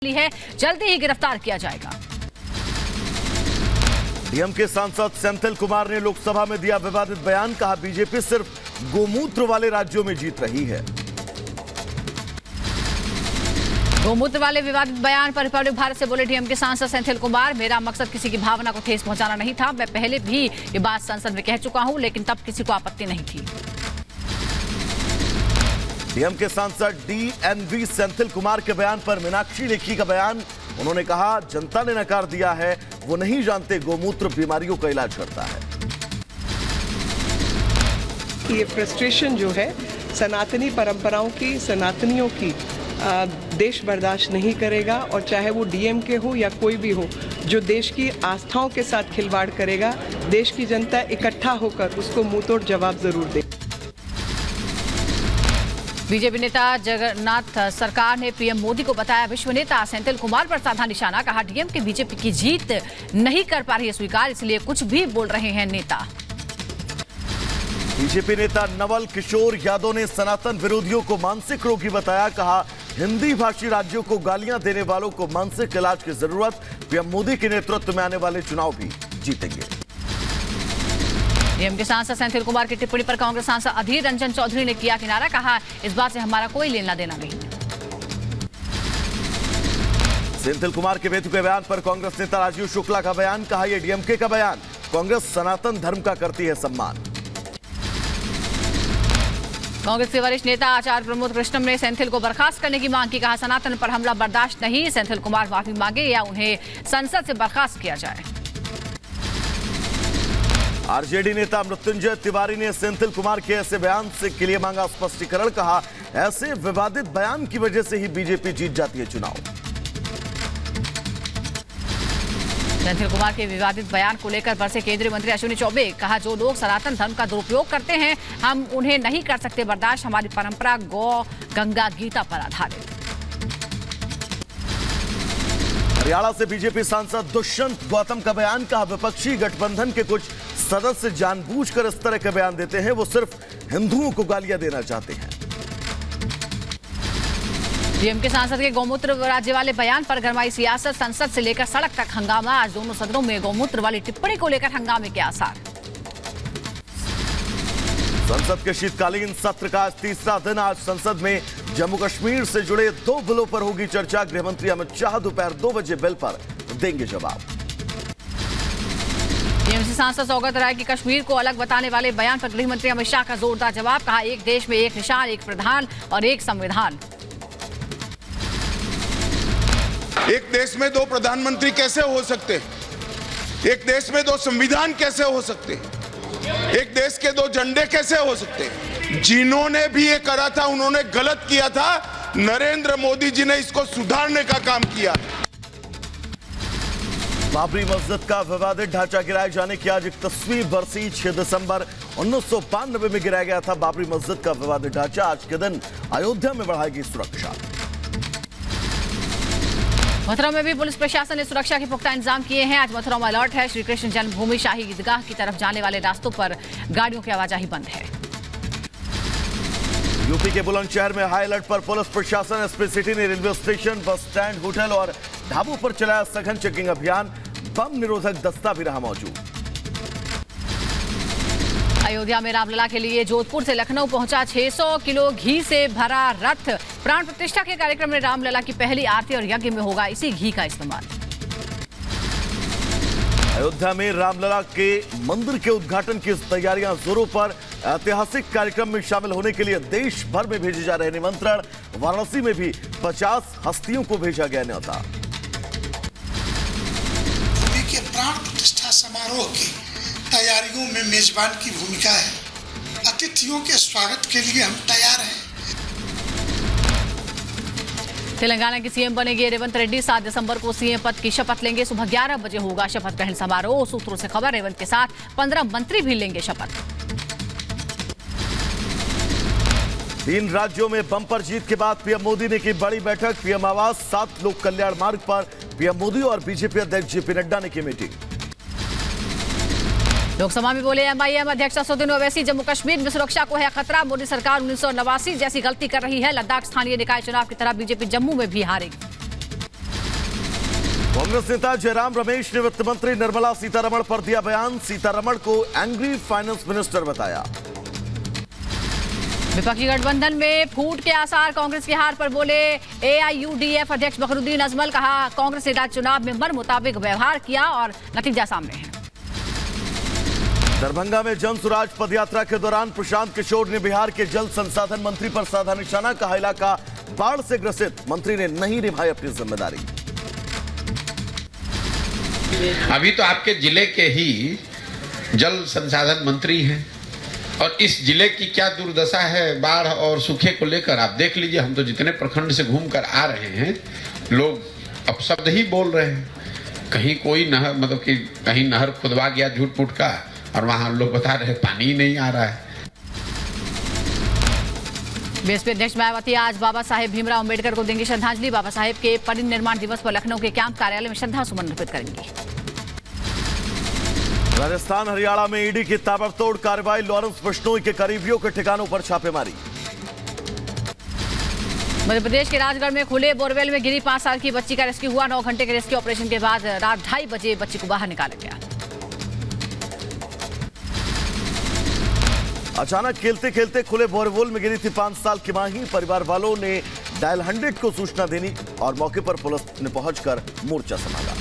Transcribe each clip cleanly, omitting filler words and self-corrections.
ली है, जल्दी ही गिरफ्तार किया जाएगा। डीएमके सांसद सेंथिल कुमार ने लोकसभा में दिया विवादित बयान, कहा बीजेपी सिर्फ गोमूत्र वाले राज्यों में जीत रही है। गोमूत्र वाले विवादित बयान पर रिपब्लिक भारत से बोले डीएमके सांसद सेंथिल कुमार, मेरा मकसद किसी की भावना को ठेस पहुंचाना नहीं था। मैं पहले भी ये बात संसद में कह चुका हूं, लेकिन तब किसी को आपत्ति नहीं थी। डीएमके सांसद डीएनवी सेंथिल कुमार के बयान पर मीनाक्षी लेखी का बयान, उन्होंने कहा जनता ने नकार दिया है, वो नहीं जानते गोमूत्र बीमारियों का इलाज करता है। ये फ्रस्ट्रेशन जो है सनातनी परंपराओं की, सनातनियों की, देश बर्दाश्त नहीं करेगा। और चाहे वो डीएमके हो या कोई भी हो, जो देश की आस्थाओं के साथ खिलवाड़ करेगा, देश की जनता इकट्ठा होकर उसको मुंहतोड़ जवाब जरूर दे। बीजेपी नेता जगन्नाथ सरकार ने पीएम मोदी को बताया विश्व नेता। सेंथिल कुमार पर साधा निशाना, कहा डीएमके बीजेपी की जीत नहीं कर पा रही है स्वीकार, इसलिए कुछ भी बोल रहे हैं नेता। बीजेपी नेता नवल किशोर यादव ने सनातन विरोधियों को मानसिक रोगी बताया, कहा हिंदी भाषी राज्यों को गालियां देने वालों को मानसिक इलाज की जरूरत, पीएम मोदी के नेतृत्व में आने वाले चुनाव भी जीतेंगे। डीएमके सांसद सेंथिल कुमार की टिप्पणी पर कांग्रेस सांसद अधीर रंजन चौधरी ने किया किनारा, कहा इस बात से हमारा कोई लेना देना नहीं। सेंथिल कुमार के बेतुके बयान पर कांग्रेस नेता राजीव शुक्ला का बयान, कहा यह डीएमके का बयान, कांग्रेस सनातन धर्म का करती है सम्मान। कांग्रेस के वरिष्ठ नेता आचार्य प्रमोद कृष्णम ने सेंथिल को बर्खास्त करने की मांग की, कहा सनातन पर हमला बर्दाश्त नहीं, सेंथिल कुमार माफी मांगे या उन्हें संसद से बर्खास्त किया जाए। आरजेडी नेता मृत्युंजय तिवारी ने सेंथिल कुमार के ऐसे बयान से के लिए मांगा स्पष्टीकरण, कहा ऐसे विवादित बयान की वजह से ही बीजेपी जीत जाती है चुनाव। सेंथिल कुमार के विवादित बयान को लेकर बरसे केंद्रीय मंत्री अश्विनी चौबे, कहा जो लोग सनातन धर्म का दुरुपयोग करते हैं हम उन्हें नहीं कर सकते बर्दाश्त, हमारी परंपरा गौ गंगा गीता पर आधारित। हरियाणा से बीजेपी सांसद दुष्यंत गौतम का बयान, कहा विपक्षी गठबंधन के कुछ सदस्य जानबूझकर इस तरह के बयान देते हैं, वो सिर्फ हिंदुओं को गालियां देना चाहते हैं। डीएमके सांसद के गौमूत्र राज्य वाले बयान पर गरमाई सियासत, संसद से लेकर सड़क तक हंगामा, आज दोनों सदनों में गौमूत्र वाली टिप्पणी को लेकर हंगामे के आसार। संसद के शीतकालीन सत्र का आज तीसरा दिन, आज संसद में जम्मू कश्मीर से जुड़े 2 बिलों पर होगी चर्चा, गृहमंत्री अमित शाह दोपहर 2 बजे बिल पर देंगे जवाब। टीएमसी सांसद सौगत राय की कश्मीर को अलग बताने वाले बयान पर गृहमंत्री अमित शाह का जोरदार जवाब, कहा एक देश में एक निशान, एक प्रधान और एक संविधान। एक देश में 2 प्रधानमंत्री कैसे हो सकते हैं? एक देश में 2 संविधान कैसे हो सकते हैं? एक देश के 2 झंडे कैसे हो सकते हैं? जिन्होंने भी ये करा था उन्होंने गलत किया था, नरेंद्र मोदी जी ने इसको सुधारने का काम किया। बाबरी मस्जिद का विवादित ढांचा गिराए जाने की आज 31वीं बरसी, 6 दिसंबर 1992 में गिराया गया था बाबरी मस्जिद का विवादित ढांचा, आज के दिन अयोध्या में बढ़ाएगी सुरक्षा। मथुरा में भी पुलिस प्रशासन ने सुरक्षा के पुख्ता इंतजाम किए हैं, आज मथुरा में अलर्ट है, श्री कृष्ण जन्मभूमि शाही ईदगाह की तरफ जाने वाले रास्तों पर गाड़ियों की आवाजाही बंद है। यूपी के बुलंदशहर में हाई अलर्ट पर पुलिस प्रशासन, एसपी सिटी ने railway station, bus stand, hotel और ढाबों पर चलाया सघन चेकिंग अभियान, बम निरोधक दस्ता भी रहा मौजूद। अयोध्या में रामलला के लिए जोधपुर से लखनऊ पहुंचा 600 किलो घी से भरा रथ, प्राण प्रतिष्ठा के कार्यक्रम में रामलला की पहली आरती और यज्ञ में होगा इसी घी का इस्तेमाल। अयोध्या में रामलला के मंदिर के उद्घाटन की तैयारियां जोरों पर, ऐतिहासिक कार्यक्रम में शामिल होने के लिए देश भर में भेजे जा रहे निमंत्रण, वाराणसी में भी 50 हस्तियों को भेजा गया न्योता। के प्राण प्रतिष्ठा समारोह की तैयारियों में मेजबान की भूमिका है, अतिथियों के स्वागत के लिए हम तैयार हैं। तेलंगाना की सीएम बनेंगे रेवंत रेड्डी, 7 दिसंबर को सीएम पद की शपथ लेंगे, सुबह 11 बजे होगा शपथ ग्रहण समारोह, सूत्रों से खबर रेवंत के साथ 15 मंत्री भी लेंगे शपथ। 3 राज्यों में बंपर जीत के बाद पीएम मोदी ने की बड़ी बैठक, पीएम आवास 7 लोक कल्याण मार्ग पर पीएम मोदी और बीजेपी अध्यक्ष जेपी नड्डा ने की मीटिंग। लोकसभा में बोले एमआईएम अध्यक्ष असदुद्दीन ओवैसी, जम्मू कश्मीर में सुरक्षा को है खतरा, मोदी सरकार 1989 जैसी गलती कर रही है, लद्दाख स्थानीय निकाय चुनाव की तरह बीजेपी जम्मू में भी हारेगी। कांग्रेस नेता जयराम रमेश ने वित्त मंत्री निर्मला सीतारमण पर दिया बयान। सीतारमण को एंग्री फाइनेंस मिनिस्टर बताया। विपक्षी गठबंधन में फूट के आसार, कांग्रेस की हार पर बोले एआईयूडीएफ अध्यक्ष बखरुद्दीन अजमल। कहा कांग्रेस ने चुनाव में मन मुताबिक व्यवहार किया और नतीजा सामने है। दरभंगा में जन सुराज पदयात्रा के दौरान प्रशांत किशोर ने बिहार के जल संसाधन मंत्री पर साधा निशाना। कहा इलाका बाढ़ से ग्रसित, मंत्री ने नहीं निभाई अपनी जिम्मेदारी। अभी तो आपके जिले के ही जल संसाधन मंत्री हैं और इस जिले की क्या दुर्दशा है बाढ़ और सूखे को लेकर आप देख लीजिए। हम तो जितने प्रखंड से घूमकर आ रहे हैं, लोग अपशब्द ही बोल रहे हैं। कहीं कोई नहर, मतलब कि कहीं नहर खुदवा गया झूठ मूठ का, और वहां लोग बता रहे पानी ही नहीं आ रहा है। बीएसपी अध्यक्ष मायावती आज बाबा साहेब भीमराव अंबेडकर को देंगे श्रद्धांजलि। बाबा साहेब के परिनिर्वाण दिवस पर लखनऊ के कैंप कार्यालय में श्रद्धा सुमन अर्पित करेंगे। राजस्थान हरियाणा में ईडी की ताबड़तोड़ कार्रवाई। लॉरेंस बिश्नोई के करीबियों के ठिकानों पर छापेमारी। मध्य प्रदेश के राजगढ़ में खुले बोरवेल में गिरी 5 साल की बच्ची का रेस्क्यू हुआ। 9 घंटे के रेस्क्यू ऑपरेशन के बाद रात 2:30 बजे बच्ची को बाहर निकाला गया। अचानक खेलते खेलते खुले बोरवेल में गिरी थी 5 साल की माही। परिवार वालों ने डायल 100 को सूचना देनी और मौके पर पुलिस ने पहुंचकर मोर्चा संभाला।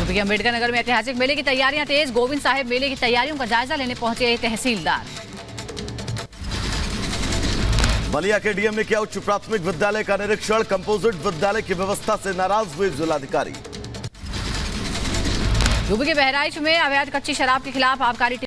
यूपी के अंबेडकर नगर में ऐतिहासिक मेले की तैयारियां तेज। गोविंद साहेब मेले की तैयारियों का जायजा लेने पहुंचे तहसीलदार। बलिया के डीएम ने किया उच्च प्राथमिक विद्यालय का निरीक्षण। कंपोजिट विद्यालय की व्यवस्था से नाराज हुए जिलाधिकारी। यूपी के बहराइच में अवैध कच्ची शराब के खिलाफ आबकारी